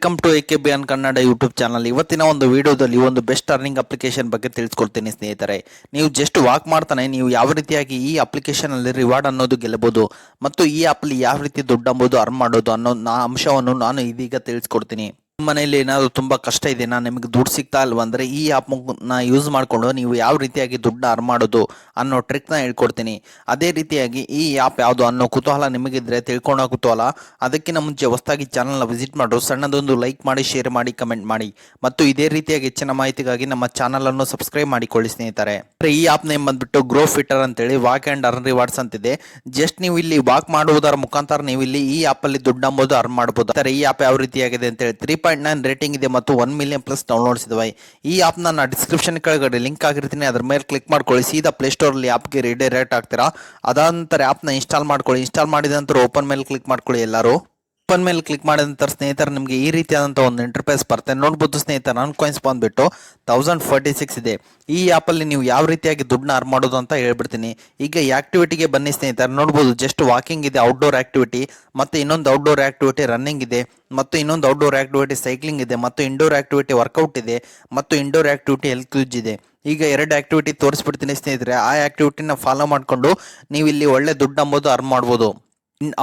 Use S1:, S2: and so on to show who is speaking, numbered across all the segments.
S1: Welcome to AKBN Kannada YouTube channel. ಇವತ್ತಿನ ಒಂದು ವಿಡಿಯೋದಲ್ಲಿ ಒಂದು ಬೆಸ್ಟ್ ಅರ್ನಿಂಗ್ ಅಪ್ಲಿಕೇಶನ್ ಬಗ್ಗೆ ತಿಳಿಸ್ಕೊಡ್ತೀನಿ ಸ್ನೇಹಿತರೆ. ನೀವು ಜಸ್ಟ್ ವಾಕ್ ಮಾಡ್ತಾನೆ ನೀವು ಯಾವ ರೀತಿಯಾಗಿ ಈ ಅಪ್ಲಿಕೇಶನ್ ಅಲ್ಲಿ ರಿವಾರ್ಡ್ ಅನ್ನೋದು ಗೆಲ್ಲಬಹುದು ಮತ್ತು ಈ ಆಪ್ ಅಲ್ಲಿ ಯಾವ ರೀತಿ ದುಡ್ಡು ಅಂಬೋದು ಅರ್ನ್ ಮಾಡೋದು ಅನ್ನೋ ಅಂಶವನ್ನು ನಾನು ಇದೀಗ ತಿಳಿಸ್ಕೊಡ್ತೀನಿ. ನಿಮ್ಮ ಮನೆಯಲ್ಲಿ ಏನಾದರೂ ತುಂಬ ಕಷ್ಟ ಇದೆ, ನಿಮಗೆ ದುಡ್ಡು ಸಿಗ್ತಾ ಇಲ್ವಾ ಅಂದರೆ ಈ ಆ್ಯಪ್ನ ಯೂಸ್ ಮಾಡಿಕೊಂಡು ನೀವು ಯಾವ ರೀತಿಯಾಗಿ ದುಡ್ಡು ಅರ್ನ್ ಮಾಡೋದು ಅನ್ನೋ ಟ್ರಿಕ್ನ ಹೇಳ್ಕೊಡ್ತೀನಿ. ಅದೇ ರೀತಿಯಾಗಿ ಈ ಆ್ಯಪ್ ಯಾವುದು ಅನ್ನೋ ಕುತೂಹಲ ನಿಮಗಿದ್ರೆ ತಿಳ್ಕೊಳ್ಳೋ ಕುತೂಹಲ, ಅದಕ್ಕಿಂತ ಮುಂಚೆ ಹೊಸದಾಗಿ ಚಾನಲ್ನ ವಿಸಿಟ್ ಮಾಡೋರು ಸಣ್ಣದೊಂದು ಲೈಕ್ ಮಾಡಿ, ಶೇರ್ ಮಾಡಿ, ಕಮೆಂಟ್ ಮಾಡಿ ಮತ್ತು ಇದೇ ರೀತಿಯಾಗಿ ಹೆಚ್ಚಿನ ಮಾಹಿತಿಗಾಗಿ ನಮ್ಮ ಚಾನಲನ್ನು ಸಬ್ಸ್ಕ್ರೈಬ್ ಮಾಡಿಕೊಳ್ಳಿ ಸ್ನೇಹಿತರೆ. ಈ ಆ್ಯಪ್ ನೇಮ್ ಬಂದ್ಬಿಟ್ಟು ಗ್ರೋ ಫಿಟ್ಟರ್ ಅಂತೇಳಿ ವಾಕ್ ಆ್ಯಂಡ್ ಅರ್ನ್ ರಿವಾರ್ಡ್ಸ್ ಅಂತಿದೆ. ಜಸ್ಟ್ ನೀವು ಇಲ್ಲಿ ವಾಕ್ ಮಾಡುವುದರ ಮುಖಾಂತರ ನೀವು ಇಲ್ಲಿ ಈ ಆ್ಯಪಲ್ಲಿ ದುಡ್ಡು ಅಂಬೋದು ಅರ್ನ್ ಮಾಡಬಹುದು. ಈ ಆ್ಯಪ್ ಯಾವ ರೀತಿಯಾಗಿದೆ ಅಂತ ಹೇಳಿ 3.9 ರೇಟಿಂಗ್ ಇದೆ ಮತ್ತು 1 ಮಿಲಿಯನ್ ಪ್ಲಸ್ ಡೌನ್ಲೋಡ್ಸ್ ಇದಾವೆ. ಈ ಆ್ಯಪ್ ನಾನು ಡಿಸ್ಕ್ರಿಪ್ಷನ್ ಕೆಳಗಡೆ ಲಿಂಕ್ ಆಗಿರ್ತೀನಿ, ಅದ್ರ ಮೇಲೆ ಕ್ಲಿಕ್ ಮಾಡ್ಕೊಳ್ಳಿ. ಸೀದಾ ಪ್ಲೇಸ್ಟೋರಲ್ಲಿ ಆ್ಯಪ್ಗೆ ರಿಡೈರೆಕ್ಟ್ ಆಗ್ತೀರಾ. ಅದಾದ ನಂತರ ಆ್ಯಪ್ನ ಇನ್ಸ್ಟಾಲ್ ಮಾಡ್ಕೊಳ್ಳಿ. ಇನ್ಸ್ಟಾಲ್ ಮಾಡಿದ ನಂತರ ಓಪನ್ ಮೇಲೆ ಕ್ಲಿಕ್ ಮಾಡ್ಕೊಳ್ಳಿ. ಎಲ್ಲರೂ ಓಪನ್ ಮೇಲೆ ಕ್ಲಿಕ್ ಮಾಡಿದ ನಂತರ ಸ್ನೇಹಿತರೆ ನಿಮಗೆ ಈ ರೀತಿಯಾದಂಥ ಒಂದು ಇಂಟರ್ಫೇಸ್ ಬರುತ್ತೆ. ನೋಡ್ಬೋದು ಸ್ನೇಹಿತರೆ, ನನ್ನ ಕಾಯಿನ್ಸ್ ಬಂದುಬಿಟ್ಟು 1046 ಇದೆ. ಈ ಆ್ಯಪಲ್ಲಿ ನೀವು ಯಾವ ರೀತಿಯಾಗಿ ದುಡ್ಡನ್ನ ಅರ್ನ್ ಮಾಡೋದು ಅಂತ ಹೇಳ್ಬಿಡ್ತೀನಿ. ಈಗ ಈ ಆಕ್ಟಿವಿಟಿಗೆ ಬನ್ನಿ ಸ್ನೇಹಿತರೆ. ನೋಡ್ಬೋದು ಜಸ್ಟ್ ವಾಕಿಂಗ್ ಇದೆ, ಔಟ್ಡೋರ್ ಆಕ್ಟಿವಿಟಿ, ಮತ್ತು ಇನ್ನೊಂದು ಔಟ್ಡೋರ್ ಆಕ್ಟಿವಿಟಿ ರನ್ನಿಂಗ್ ಇದೆ, ಮತ್ತು ಇನ್ನೊಂದು ಔಟ್ಡೋರ್ ಆಕ್ಟಿವಿಟಿ ಸೈಕ್ಲಿಂಗ್ ಇದೆ, ಮತ್ತು ಇಂಡೋರ್ ಆಕ್ಟಿವಿಟಿ ವರ್ಕೌಟ್ ಇದೆ, ಮತ್ತು ಇಂಡೋರ್ ಆಕ್ಟಿವಿಟಿ ಹೆಲ್ತ್ ಕ್ವಿಜ್ ಇದೆ. ಈಗ 2 ಆಕ್ಟಿವಿಟಿ ತೋರಿಸ್ಬಿಡ್ತೀನಿ ಸ್ನೇಹಿತರೆ. ಆ ಆಕ್ಟಿವಿಟಿನ ಫಾಲೋ ಮಾಡಿಕೊಂಡು ನೀವು ಇಲ್ಲಿ ಒಳ್ಳೆ ದುಡ್ಡು ಅಂಬೋದು ಅರ್ನ್ ಮಾಡ್ಬೋದು.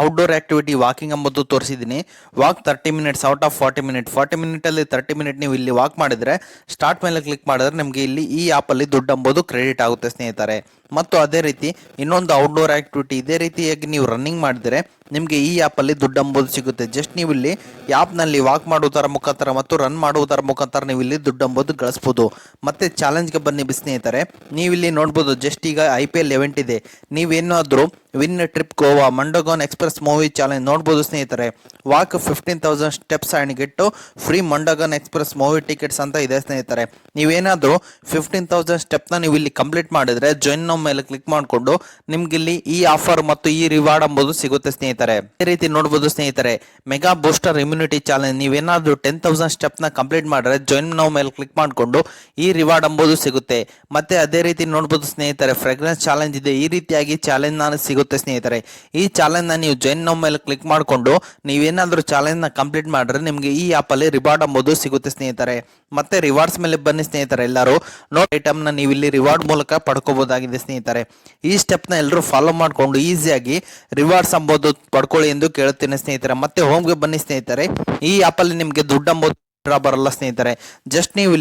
S1: ಔಟ್ಡೋರ್ ಆಕ್ಟಿವಿಟಿ ವಾಕಿಂಗ್ ಅಂಬೋದು ತೋರಿಸಿದ್ದೀನಿ. Walk 30 minutes out of 40 minute. 40 ಮಿನಿಟಲ್ಲಿ 30 minute ನೀವು ಇಲ್ಲಿ ವಾಕ್ ಮಾಡಿದರೆ ಸ್ಟಾರ್ಟ್ ಮೇಲೆ ಕ್ಲಿಕ್ ಮಾಡಿದ್ರೆ ನಿಮಗೆ ಇಲ್ಲಿ ಈ ಆ್ಯಪಲ್ಲಿ ದುಡ್ಡು ಅಂಬೋದು ಕ್ರೆಡಿಟ್ ಆಗುತ್ತೆ ಸ್ನೇಹಿತರೆ. ಮತ್ತು ಅದೇ ರೀತಿ ಇನ್ನೊಂದು ಔಟ್ಡೋರ್ ಆಕ್ಟಿವಿಟಿ ಇದೇ ರೀತಿಯಾಗಿ ನೀವು ರನ್ನಿಂಗ್ ಮಾಡಿದರೆ ನಿಮಗೆ ಈ ಆ್ಯಪಲ್ಲಿ ದುಡ್ಡು ಅಂಬೋದು ಸಿಗುತ್ತೆ. ಜಸ್ಟ್ ನೀವು ಇಲ್ಲಿ ಆ್ಯಪ್ನಲ್ಲಿ ವಾಕ್ ಮಾಡುವುದರ ಮುಖಾಂತರ ಮತ್ತು ರನ್ ಮಾಡುವುದರ ಮುಖಾಂತರ ನೀವು ಇಲ್ಲಿ ದುಡ್ಡು ಅಂಬೋದು ಗಳಿಸ್ಬೋದು. ಮತ್ತು ಚಾಲೆಂಜ್ಗೆ ಬನ್ನಿ ಸ್ನೇಹಿತರೆ. ನೀವು ಇಲ್ಲಿ ನೋಡ್ಬೋದು ಜಸ್ಟ್ ಈಗ IPL event ಇದೆ. ನೀವೇನಾದರೂ ವಿನ್ ಟ್ರಿಪ್ ಗೋವಾ ಮಂಡೋಗಾನ್ ಎಕ್ಸ್ಪ್ರೆಸ್ ಮೂವಿ ಚಾಲೆಂಜ್ ನೋಡ್ಬೋದು ಸ್ನೇಹಿತರೆ. Walk 15,000 steps and get free ಮಂಡೋಗಾನ್ ಎಕ್ಸ್ಪ್ರೆಸ್ ಮೂವಿ ಟಿಕೆಟ್ಸ್ ಅಂತ ಇದೆ ಸ್ನೇಹಿತರೆ. ನೀವೇನಾದರೂ 15,000 ಸ್ಟೆಪ್ನ ನೀವು ಇಲ್ಲಿ ಕಂಪ್ಲೀಟ್ ಮಾಡಿದರೆ ಜಾಯಿನ್ ನೌ ಮೇಲೆ ಕ್ಲಿಕ್ ಮಾಡಿಕೊಂಡು ನಿಮ್ಗೆ ಇಲ್ಲಿ ಈ ಆಫರ್ ಮತ್ತು ಈ ರಿವಾರ್ಡ್ ಅಂಬೋದು ಸಿಗುತ್ತೆ ಸ್ನೇಹಿತರೆ. ಅದೇ ರೀತಿ ನೋಡ್ಬೋದು ಸ್ನೇಹಿತರೆ, ಮೆಗಾ ಬೂಸ್ಟರ್ ಇಮ್ಯುನಿಟಿ ಚಾಲೆಂಜ್. ನೀವೇನಾದರೂ 10,000 ಸ್ಟೆಪ್ನ ಕಂಪ್ಲೀಟ್ ಮಾಡಿದ್ರೆ ಜಾಯಿನ್ ನೌ ಮೇಲೆ ಕ್ಲಿಕ್ ಮಾಡಿಕೊಂಡು ಈ ರಿವಾರ್ಡ್ ಅಂಬೋದು ಸಿಗುತ್ತೆ. ಮತ್ತೆ ಅದೇ ರೀತಿ ನೋಡ್ಬೋದು ಸ್ನೇಹಿತರೆ, ಫ್ರೆಗ್ರೆನ್ಸ್ ಚಾಲೆಂಜ್ ಇದೆ. ಈ ರೀತಿಯಾಗಿ ಚಾಲೆಂಜ್ ನಾನು ಸಿಗುತ್ತೆ ಸ್ನೇಹಿತರೆ. ಈ ಚಾಲೆಂಜ್ನ ನೀವು ಜಾಯಿನ್ ನೌ ಮೇಲೆ ಕ್ಲಿಕ್ ಮಾಡಿಕೊಂಡು ನೀವೇನಾದರೂ ಚಾಲೆಂಜ್ನ ಕಂಪ್ಲೀಟ್ ಮಾಡಿದ್ರೆ ನಿಮಗೆ ಈ ಆ್ಯಪಲ್ಲಿ ರಿವಾರ್ಡ್ ಅಂಬೋದು ಸಿಗುತ್ತೆ ಸ್ನೇಹಿತರೆ. ಮತ್ತೆ ರಿವಾರ್ಡ್ಸ್ ಮೇಲೆ ಬನ್ನಿ ಸ್ನೇಹಿತರೆ. ಎಲ್ಲರೂ ನೋಟ್ ಐಟಮ್ನ ನೀವು ಇಲ್ಲಿ ರಿವಾರ್ಡ್ ಮೂಲಕ ಪಡ್ಕೋಬಹುದಾಗಿದೆ ಸ್ನೇಹಿತರೆ. ಈ ಸ್ಟೆಪ್ನ ಎಲ್ಲರೂ ಫಾಲೋ ಮಾಡಿಕೊಂಡು ಈಸಿಯಾಗಿ ರಿವಾರ್ಡ್ಸ್ ಅಂಬೋದು ಪಡ್ಕೊಳ್ಳಿ ಎಂದು ಕೇಳುತ್ತೇನೆ ಸ್ನೇಹಿತರೆ. ಮತ್ತೆ ಹೋಮ್ಗೆ ಬನ್ನಿ ಸ್ನೇಹಿತರೆ. ಈ ಆ್ಯಪಲ್ಲಿ ನಿಮಗೆ ದುಡ್ಡು ಅಂಬೋದು ಬರಲ್ಲ ಸ್ನೇಹಿತರೆ. ಜಸ್ಟ್ ನೀವು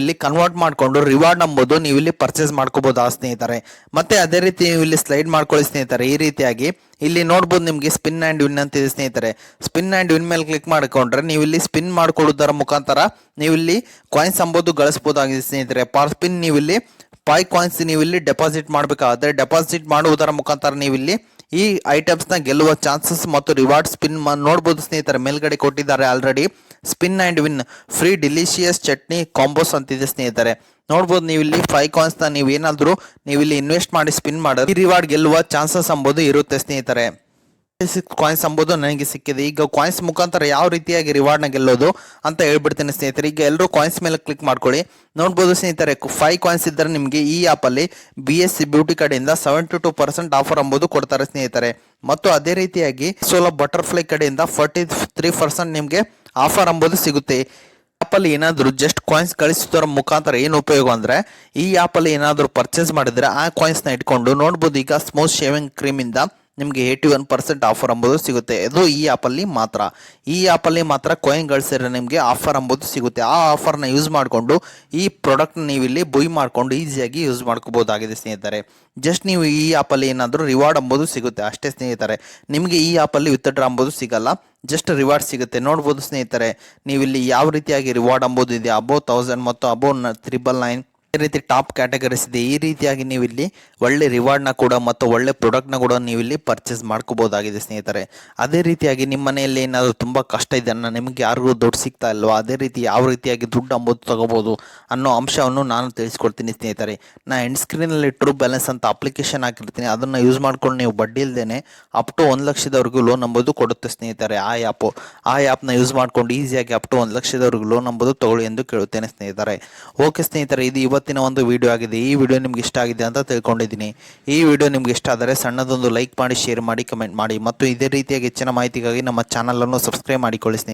S1: ಇಲ್ಲಿ ಕನ್ವರ್ಟ್ ಮಾಡಿಕೊಂಡು ರಿವಾರ್ಡ್ ಅಂಬೋದು ನೀವು ಇಲ್ಲಿ ಪರ್ಚೇಸ್ ಮಾಡ್ಕೋಬಹುದು ಸ್ನೇಹಿತರೆ. ಮತ್ತೆ ಅದೇ ರೀತಿ ನೀವು ಇಲ್ಲಿ ಸ್ಲೈಡ್ ಮಾಡ್ಕೊಳ್ಳಿ ಸ್ನೇಹಿತರೆ. ಈ ರೀತಿಯಾಗಿ ಇಲ್ಲಿ ನೋಡ್ಬೋದು ನಿಮಗೆ ಸ್ಪಿನ್ ಆ್ಯಂಡ್ ವಿನ್ ಅಂತಿದೆ ಸ್ನೇಹಿತರೆ. ಸ್ಪಿನ್ ಆ್ಯಂಡ್ ವಿನ್ ಮೇಲೆ ಕ್ಲಿಕ್ ಮಾಡಿಕೊಂಡ್ರೆ ನೀವು ಇಲ್ಲಿ ಸ್ಪಿನ್ ಮಾಡ್ಕೊಳ್ಳೋದರ ಮುಖಾಂತರ ನೀವು ಇಲ್ಲಿ ಕಾಯಿನ್ಸ್ ಅಂಬೋದು ಗಳಿಸಬಹುದಾಗಿದೆ ಸ್ನೇಹಿತರೆ. ಪಾರ್ ಸ್ಪಿನ್ ನೀವು ಇಲ್ಲಿ 5 ಕಾಯಿನ್ಸ್ ನೀವು ಇಲ್ಲಿ ಡೆಪಾಸಿಟ್ ಮಾಡಬೇಕಾದ್ರೆ ಡೆಪಾಸಿಟ್ ಮಾಡುವುದರ ಮುಖಾಂತರ ನೀವು ಇಲ್ಲಿ ಈ ಐಟಮ್ಸ್ನ ಗೆಲ್ಲುವ ಚಾನ್ಸಸ್ ಮತ್ತು ರಿವಾರ್ಡ್ ಸ್ಪಿನ್ ನೋಡ್ಬೋದು ಸ್ನೇಹಿತರೆ. ಮೇಲ್ಗಡೆ ಕೊಟ್ಟಿದ್ದಾರೆ already spin and win free delicious chutney combos ಅಂತಿದೆ ಸ್ನೇಹಿತರೆ. ನೋಡ್ಬೋದು ನೀವು ಇಲ್ಲಿ 5 ಕಾಯಿನ್ಸ್ನ ನೀವು ಏನಾದರೂ ನೀವು ಇಲ್ಲಿ ಇನ್ವೆಸ್ಟ್ ಮಾಡಿ ಸ್ಪಿನ್ ಮಾಡೋದು ಈ ರಿವಾರ್ಡ್ ಗೆಲ್ಲುವ ಚಾನ್ಸಸ್ ಅಂಬೋದು ಇರುತ್ತೆ ಸ್ನೇಹಿತರೆ. 6 ಕಾಯಿನ್ಸ್ ಅಂಬೋದು ನನಗೆ ಸಿಕ್ಕಿದೆ. ಈಗ ಕಾಯಿನ್ಸ್ ಮುಖಾಂತರ ಯಾವ ರೀತಿಯಾಗಿ ರಿವಾರ್ಡ್ನ ಗೆಲ್ಲೋದು ಅಂತ ಹೇಳ್ಬಿಡ್ತೇನೆ ಸ್ನೇಹಿತರೆ. ಈಗ ಎಲ್ಲರೂ ಕಾಯಿನ್ಸ್ ಮೇಲೆ ಕ್ಲಿಕ್ ಮಾಡ್ಕೊಳ್ಳಿ. ನೋಡ್ಬೋದು ಸ್ನೇಹಿತರೆ, 5 ಕಾಯಿನ್ಸ್ ಇದ್ದರೆ ನಿಮಗೆ ಈ ಆ್ಯಪಲ್ಲಿ BSc ಬ್ಯೂಟಿ ಕಡೆಯಿಂದ 72% ಆಫರ್ ಅಂಬೋದು ಕೊಡ್ತಾರೆ ಸ್ನೇಹಿತರೆ. ಮತ್ತು ಅದೇ ರೀತಿಯಾಗಿ ಸೋಲೋ ಬಟರ್ಫ್ಲೈ ಕಡೆಯಿಂದ 43% ನಿಮಗೆ ಆಫರ್ ಅಂಬೋದು ಸಿಗುತ್ತೆ. ಆ್ಯಪಲ್ಲಿ ಏನಾದರೂ ಜಸ್ಟ್ ಕಾಯಿನ್ಸ್ ಕಳಿಸೋದ್ರ ಮುಖಾಂತರ ಏನು ಉಪಯೋಗ ಅಂದರೆ ಈ ಆ್ಯಪಲ್ಲಿ ಏನಾದರೂ ಪರ್ಚೇಸ್ ಮಾಡಿದರೆ ಆ ಕಾಯಿನ್ಸ್ನ ಇಟ್ಕೊಂಡು ನೋಡ್ಬೋದು ಈಗ ಸ್ಮೂತ್ ಶೇವಿಂಗ್ ಕ್ರೀಮಿಂದ ನಿಮಗೆ 81% ಆಫರ್ ಅಂಬೋದು ಸಿಗುತ್ತೆ. ಅದು ಈ ಆ್ಯಪಲ್ಲಿ ಮಾತ್ರ ಕಾಯಿನ್ ಗಳಿಸಿದ್ರೆ ನಿಮಗೆ ಆಫರ್ ಅಂಬೋದು ಸಿಗುತ್ತೆ. ಆ ಆಫರ್ನ ಯೂಸ್ ಮಾಡಿಕೊಂಡು ಈ ಪ್ರಾಡಕ್ಟ್ನ ನೀವು ಇಲ್ಲಿ ಬುಯ್ ಮಾಡಿಕೊಂಡು ಈಸಿಯಾಗಿ ಯೂಸ್ ಮಾಡ್ಕೋಬಹುದಾಗಿದೆ ಸ್ನೇಹಿತರೆ. ಜಸ್ಟ್ ನೀವು ಈ ಆ್ಯಪಲ್ಲಿ ಏನಾದರೂ ರಿವಾರ್ಡ್ ಅಂಬೋದು ಸಿಗುತ್ತೆ ಅಷ್ಟೇ ಸ್ನೇಹಿತರೆ. ನಿಮಗೆ ಈ ಆ್ಯಪಲ್ಲಿ ವಿತ್ಡ್ರಾ ಅಂಬೋದು ಸಿಗಲ್ಲ, ಜಸ್ಟ್ ರಿವಾರ್ಡ್ ಸಿಗುತ್ತೆ. ನೋಡ್ಬೋದು ಸ್ನೇಹಿತರೆ, ನೀವು ಇಲ್ಲಿ ಯಾವ ರೀತಿಯಾಗಿ ರಿವಾರ್ಡ್ ಅಂಬೋದು ಇದೆ. ಅಬೋವ್ 1000 ಮತ್ತು ಅಬೋವ್ 999 ಈ ರೀತಿ ಟಾಪ್ ಕ್ಯಾಟಗರೀಸ್ ಇದೆ. ಈ ರೀತಿಯಾಗಿ ನೀವು ಇಲ್ಲಿ ಒಳ್ಳೆ ರಿವಾರ್ಡ್ನ ಕೂಡ ಮತ್ತು ಒಳ್ಳೆ ಪ್ರಾಡಕ್ಟ್ನ ಕೂಡ ನೀವು ಇಲ್ಲಿ ಪರ್ಚೇಸ್ ಮಾಡ್ಕೋಬಹುದಾಗಿದೆ ಸ್ನೇಹಿತರೆ. ಅದೇ ರೀತಿಯಾಗಿ ನಿಮ್ಮ ಮನೆಯಲ್ಲಿ ಏನಾದರೂ ತುಂಬ ಕಷ್ಟ ಇದೆ, ನಿಮಗೆ ಯಾರಿಗೂ ದುಡ್ಡು ಸಿಗ್ತಾ ಇಲ್ವಾ, ಅದೇ ರೀತಿ ಯಾವ ರೀತಿಯಾಗಿ ದುಡ್ಡು ಅಂಬೋದು ತಗೋಬೋದು ಅನ್ನೋ ಅಂಶವನ್ನು ನಾನು ತಿಳಿಸ್ಕೊಡ್ತೀನಿ ಸ್ನೇಹಿತರೆ. ನಾ ಎಂಡ್ ಸ್ಕ್ರೀನಲ್ಲಿ ಟ್ರೂ ಬ್ಯಾಲೆನ್ಸ್ ಅಂತ ಅಪ್ಲಿಕೇಶನ್ ಹಾಕಿರ್ತೀನಿ. ಅದನ್ನು ಯೂಸ್ ಮಾಡ್ಕೊಂಡು ನೀವು ಬಡ್ಡಿ ಇಲ್ಲದೇ ಅಪ್ ಟು 1 ಲಕ್ಷದವರೆಗೂ ಲೋನ್ ಅಂಬೋದು ಕೊಡುತ್ತೆ ಸ್ನೇಹಿತರೆ. ಆ ಆ್ಯಪ್ನ ಯೂಸ್ ಮಾಡ್ಕೊಂಡು ಈಸಿಯಾಗಿ ಅಪ್ ಟು 1 ಲಕ್ಷದವರೆಗೂ ಲೋನ್ ಅಂಬೋದು ತಗೊಳ್ಳಿ ಎಂದು ಕೇಳುತ್ತೇನೆ ಸ್ನೇಹಿತರೆ. ಓಕೆ ಸ್ನೇಹಿತರೆ, ಇದು ಇವತ್ತಿನ ಒಂದು ವಿಡಿಯೋ ಆಗಿದೆ. ಈ ವಿಡಿಯೋ ನಿಮ್ಗೆ ಇಷ್ಟ ಆಗಿದೆ ಅಂತ ತಿಳ್ಕೊಂಡಿದ್ದೀನಿ. ಈ ವಿಡಿಯೋ ನಿಮ್ಗೆ ಇಷ್ಟ ಆದರೆ ಸಣ್ಣದೊಂದು ಲೈಕ್ ಮಾಡಿ, ಶೇರ್ ಮಾಡಿ, ಕಮೆಂಟ್ ಮಾಡಿ ಮತ್ತು ಇದೇ ರೀತಿಯಾಗಿ ಹೆಚ್ಚಿನ ಮಾಹಿತಿಗಾಗಿ ನಮ್ಮ ಚಾನಲನ್ನು ಸಬ್ಸ್ಕ್ರೈಬ್ ಮಾಡಿಕೊಳ್ಳಿ.